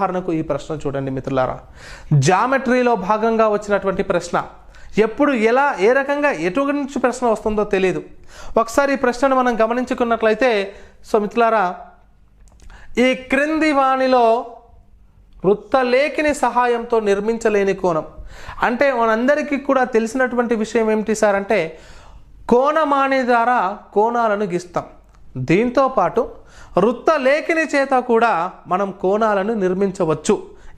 ఉదాహరణకు ఈ ప్రశ్న చూడండి మిత్రులారా, జామెట్రీలో భాగంగా వచ్చినటువంటి ప్రశ్న. ఎప్పుడు ఎలా ఏ రకంగా ఎటు నుంచి ప్రశ్న వస్తుందో తెలియదు. ఒకసారి ఈ ప్రశ్నను మనం గమనించుకున్నట్లయితే, సో మిత్రులారా, ఈ క్రింది వానిలో వృత్తలేఖిని సహాయంతో నిర్మించలేని కోణం. అంటే మనందరికీ కూడా తెలిసినటువంటి విషయం ఏమిటి సార్ అంటే, కోణమాని ద్వారా కోణాలను గీస్తాం. దీంతో పాటు వృత్తలేఖిని చేత కూడా మనం కోణాలను నిర్మించవచ్చు.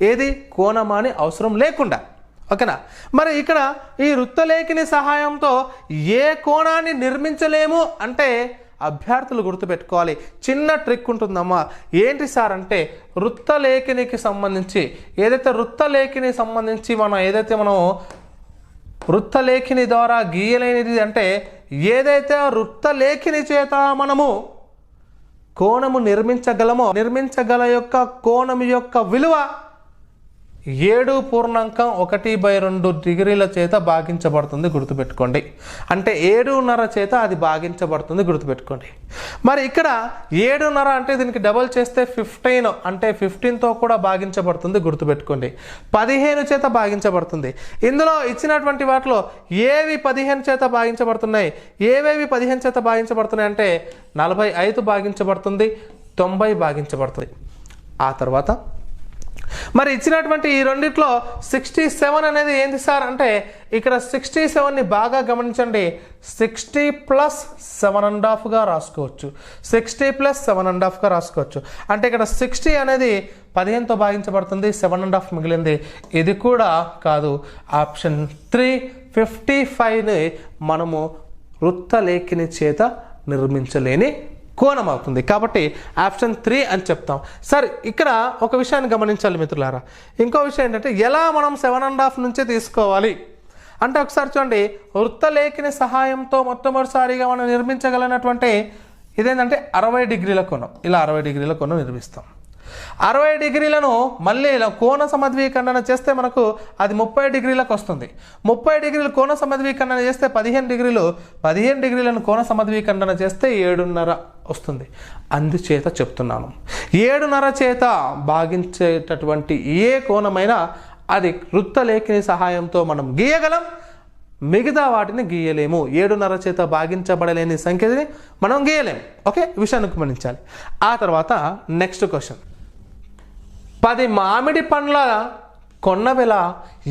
ఏది? కోణమాని అవసరం లేకుండా. ఓకేనా? మరి ఇక్కడ ఈ వృత్తలేఖిని సహాయంతో ఏ కోణాన్ని నిర్మించలేము అంటే అభ్యర్థులు గుర్తుపెట్టుకోవాలి. చిన్న ట్రిక్ ఉంటుందమ్మా. ఏంటి సార్ అంటే, వృత్తలేఖినికి సంబంధించి మనం వృత్తలేఖిని ద్వారా గీయలేనిది అంటే, ఏదైతే వృత్తలేఖిని చేత మనము కోణము నిర్మించగల యొక్క కోణం యొక్క విలువ 7.1/2 డిగ్రీల చేత భాగించబడుతుంది, గుర్తుపెట్టుకోండి. అంటే 7.5 చేత అది భాగించబడుతుంది, గుర్తుపెట్టుకోండి. మరి ఇక్కడ 7.5 అంటే దీనికి డబల్ చేస్తే 15, అంటే 15తో కూడా భాగించబడుతుంది, గుర్తుపెట్టుకోండి. 15 చేత భాగించబడుతుంది. ఇందులో ఇచ్చినటువంటి వాటిలో ఏవి 15 చేత భాగించబడుతున్నాయి, ఏవేవి 15 చేత భాగించబడుతున్నాయి అంటే 45 భాగించబడుతుంది, 90 భాగించబడుతుంది. ఆ తర్వాత మరి ఇచ్చినటువంటి ఈ రెండిట్లో 67 అనేది ఏంటి సార్ అంటే, ఇక్కడ 67ని బాగా గమనించండి. 60 + 7.5గా రాసుకోవచ్చు. 60 + 7.5గా రాసుకోవచ్చు. అంటే ఇక్కడ 60 అనేది 15తో భాగించబడుతుంది, 7.5 మిగిలింది. ఇది కూడా కాదు. ఆప్షన్ 3 55ని మనము వృత్తలేఖిని చేత నిర్మించలేని కోణం అవుతుంది. కాబట్టి ఆప్షన్ 3 అని చెప్తాం. సరే, ఇక్కడ ఒక విషయాన్ని గమనించాలి మిత్రులారా. ఇంకో విషయం ఏంటంటే, ఎలా మనం 7.5 నుంచే తీసుకోవాలి అంటే, ఒకసారి చూడండి. వృత్తలేఖిని సహాయంతో మొట్టమొదటిసారిగా మనం నిర్మించగలిగినటువంటి ఇదేంటంటే 60 డిగ్రీల కోణం. ఇలా 60 డిగ్రీల కోణం నిర్మిస్తాం. 60 డిగ్రీలను మళ్ళీ ఇలా కోణ సమద్వీకరణ చేస్తే మనకు అది 30 డిగ్రీలకు వస్తుంది. 30 డిగ్రీలు కోణ సమద్వీకరణ చేస్తే 15 డిగ్రీలు, 15 డిగ్రీలను కోణ సమద్వీకరణ చేస్తే 7.5 వస్తుంది. అందుచేత చెప్తున్నాను, 7.5 చేత భాగించేటటువంటి ఏ కోణమైనా అది వృత్తలేఖిని సహాయంతో మనం గీయగలం, మిగతా వాటిని గీయలేము. 7.5 చేత భాగించబడలేని సంఖ్యని మనం గీయలేము. ఓకే, విషయాన్ని గమనించాలి. ఆ తర్వాత నెక్స్ట్ క్వశ్చన్, 10 మామిడి పండ్ల కొన్న వెల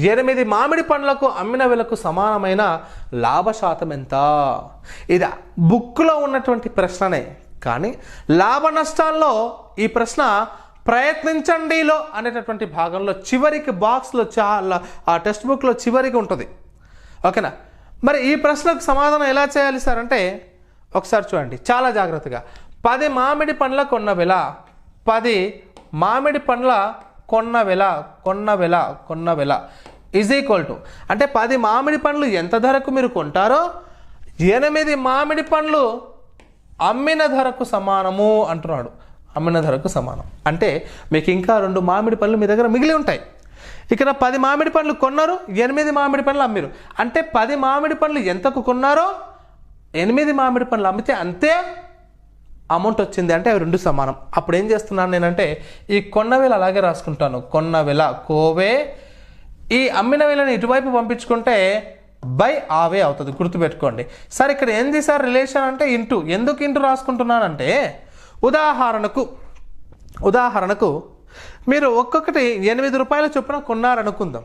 8 మామిడి పండ్లకు అమ్మిన వెలకు సమానమైన లాభశాతం ఎంత? ఇది బుక్లో ఉన్నటువంటి ప్రశ్ననే, కానీ లాభ నష్టాల్లో ఈ ప్రశ్న ప్రయత్నించండిలో అనేటటువంటి భాగంలో చివరికి బాక్స్లో చాలా ఆ టెక్స్ట్ బుక్లో చివరికి ఉంటుంది. ఓకేనా? మరి ఈ ప్రశ్నకు సమాధానం ఎలా చేయాలి సార్ అంటే, ఒకసారి చూడండి చాలా జాగ్రత్తగా. 10 మామిడి పండ్ల కొన్న వెల, 10 మామిడి పండ్ల కొన్న వెల ఈజ్ ఈక్వల్ టు, అంటే 10 మామిడి పండ్లు ఎంత ధరకు మీరు కొంటారో 8 మామిడి పండ్లు అమ్మిన ధరకు సమానము అంటున్నాడు. అమ్మిన ధరకు సమానం అంటే మీకు ఇంకా 2 మామిడి పండ్లు మీ దగ్గర మిగిలి ఉంటాయి. ఇక్కడ 10 మామిడి పండ్లు కొన్నారు, 8 మామిడి పండ్లు అమ్మిరు. అంటే 10 మామిడి పండ్లు ఎంతకు కొన్నారో 8 మామిడి పండ్లు అమ్మితే అంతే అమౌంట్ వచ్చింది. అంటే అవి 2 సమానం. అప్పుడు ఏం చేస్తున్నాను నేనంటే, ఈ కొన్న వేల అలాగే రాసుకుంటాను. కొన్న వేల కోవే, ఈ అమ్మిన వేలని ఇటువైపు పంపించుకుంటే బై ఆవే అవుతుంది, గుర్తుపెట్టుకోండి. సార్ ఇక్కడ ఏంది సార్ రిలేషన్ అంటే ఇంటూ. ఎందుకు ఇంటూ రాసుకుంటున్నానంటే, ఉదాహరణకు మీరు ఒక్కొక్కటి 8 రూపాయల చొప్పున కొన్నారనుకుందాం.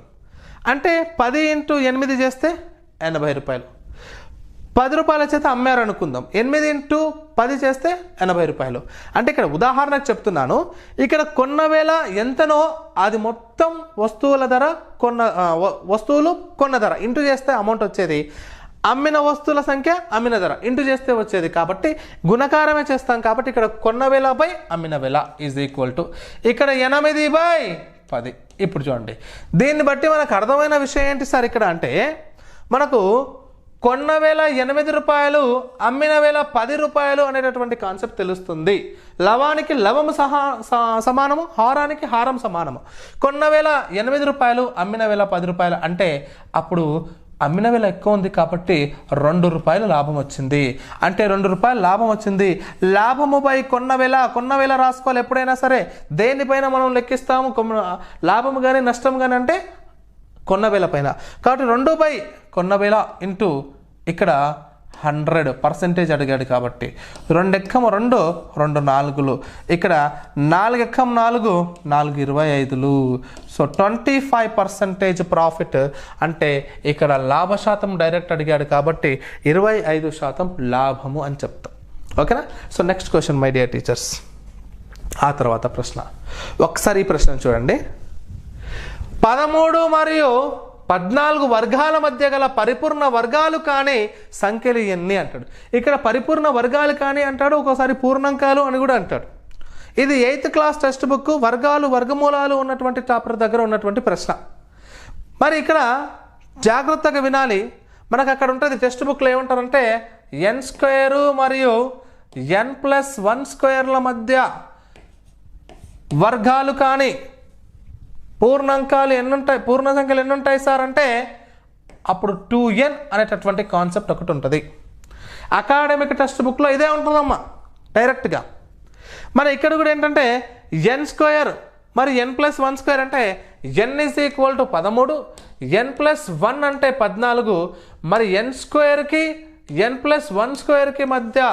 అంటే 10 × 8 చేస్తే 80 రూపాయలు. 10 రూపాయల చేత అమ్మారనుకుందాం. 8 × 10 చేస్తే 80 రూపాయలు. అంటే ఇక్కడ ఉదాహరణకు చెప్తున్నాను. ఇక్కడ కొన్న వేల ఎంతనో అది మొత్తం వస్తువుల ధర, వస్తువులు కొన్న ధర ఇంటూ చేస్తే అమౌంట్ వచ్చేది. అమ్మిన వస్తువుల సంఖ్య అమ్మిన ధర ఇంటూ చేస్తే వచ్చేది. కాబట్టి గుణకారమే చేస్తాం. కాబట్టి ఇక్కడ కొన్న వేల బై అమ్మిన వేల ఈజ్ ఈక్వల్ టు ఇక్కడ 8/10. ఇప్పుడు చూడండి, దీన్ని బట్టి మనకు అర్థమైన విషయం ఏంటి సార్ ఇక్కడ అంటే, మనకు కొన్న వేల 8 రూపాయలు, అమ్మిన వేల 10 రూపాయలు అనేటటువంటి కాన్సెప్ట్ తెలుస్తుంది. లవానికి లవము సమానము, హారానికి హారం సమానము. కొన్న వేల 8 రూపాయలు, అమ్మిన వేల 10 రూపాయలు అంటే అప్పుడు అమ్మిన వేల ఎక్కువ ఉంది కాబట్టి 2 రూపాయలు లాభం వచ్చింది. అంటే 2 రూపాయలు లాభం వచ్చింది. లాభము బై కొన్న వేల రాసుకోవాలి ఎప్పుడైనా సరే. దేనిపైన మనం లెక్కిస్తాము లాభము కానీ నష్టం కానీ అంటే కొన్న వేల పైన. కాబట్టి 2 బై కొన్న వేల ఇంటూ ఇక్కడ 100% అడిగాడు కాబట్టి 2 ఎక్కం 2 2 4లు, ఇక్కడ 4 ఎక్కం 4 4 25లు. So 25% profit. అంటే ఇక్కడ లాభ శాతం డైరెక్ట్ అడిగాడు కాబట్టి 25% లాభము అని చెప్తాం. ఓకేనా? So next question my dear teachers. ఆ తర్వాత ప్రశ్న ఒకసారి ఈ ప్రశ్న చూడండి. 13 మరియు 14 వర్గాల మధ్య గల పరిపూర్ణ వర్గాలు కాని సంఖ్యలు ఎన్ని అంటాడు. ఇక్కడ పరిపూర్ణ వర్గాలు కాని అంటాడు, ఒక్కోసారి పూర్ణాంకాలు అని కూడా అంటాడు. ఇది 8th క్లాస్ టెక్స్ట్ బుక్ వర్గాలు వర్గమూలాలు ఉన్నటువంటి చాప్టర్ దగ్గర ఉన్నటువంటి ప్రశ్న. మరి ఇక్కడ జాగ్రత్తగా వినాలి. మనకు అక్కడ ఉంటుంది టెక్స్ట్ బుక్లో ఏమంటారంటే n² మరియు n+1² మధ్య వర్గాలు కానీ పూర్ణాంకాలు ఎన్ని ఉంటాయి, పూర్ణ సంఖ్యలు ఎన్ని ఉంటాయి సార్ అంటే అప్పుడు 2n అనేటటువంటి కాన్సెప్ట్ ఒకటి ఉంటుంది. అకాడమిక్ టెక్స్ట్ బుక్లో ఇదే ఉంటుందమ్మా డైరెక్ట్గా. మరి ఇక్కడ కూడా ఏంటంటే n² మరి n+1² అంటే n = 13, n+1 అంటే 14. మరి n²కి n+1² మధ్య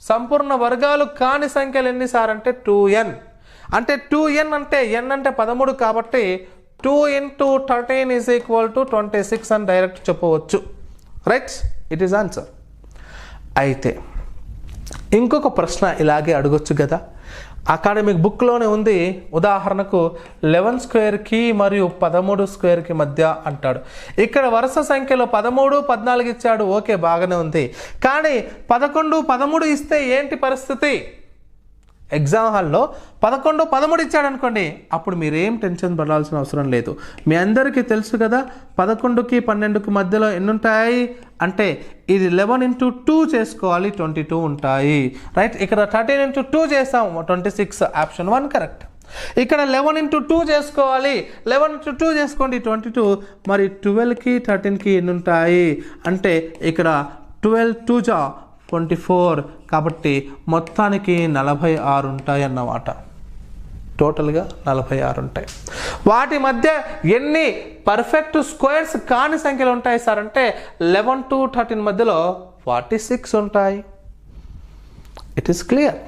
సంపూర్ణ వర్గాలు కాని సంఖ్యలు ఎన్ని సార్ అంటే 2n. అంటే 2n అంటే n అంటే 13 కాబట్టి 2 × 13 = 26 అని డైరెక్ట్ చెప్పవచ్చు. Right, it is answer. అయితే ఇంకొక ప్రశ్న ఇలాగే అడగొచ్చు కదా. అకాడమిక్ బుక్లోనే ఉంది. ఉదాహరణకు 11² మరియు 13² మధ్య అంటాడు. ఇక్కడ వరుస సంఖ్యలో 13, 14 ఇచ్చాడు. ఓకే, బాగానే ఉంది. కానీ 11, 13 ఇస్తే ఏంటి పరిస్థితి? ఎగ్జామ్ హాల్లో 11, 13 ఇచ్చాడు అనుకోండి, అప్పుడు మీరేం టెన్షన్ పడాల్సిన అవసరం లేదు. మీ అందరికీ తెలుసు కదా 11కి 12కి మధ్యలో ఎన్ని ఉంటాయి అంటే ఇది 11 × 2 చేసుకోవాలి, 22 ఉంటాయి. రైట్, ఇక్కడ 13 × 2 చేస్తాం 26. Option 1 correct. ఇక్కడ 11 × 2 చేసుకోవాలి, 11 × 2 చేసుకోండి 22. మరి 12కి 13కి ఎన్ని ఉంటాయి అంటే ఇక్కడ 12 × 2 = 24. కాబట్టి మొత్తానికి 46 ఉంటాయి అన్నమాట. టోటల్గా 46 ఉంటాయి. వాటి మధ్య ఎన్ని పర్ఫెక్ట్ స్క్వేర్స్ కాని సంఖ్యలు ఉంటాయి సార్ అంటే 11 to 13 మధ్యలో 46 ఉంటాయి. It is clear.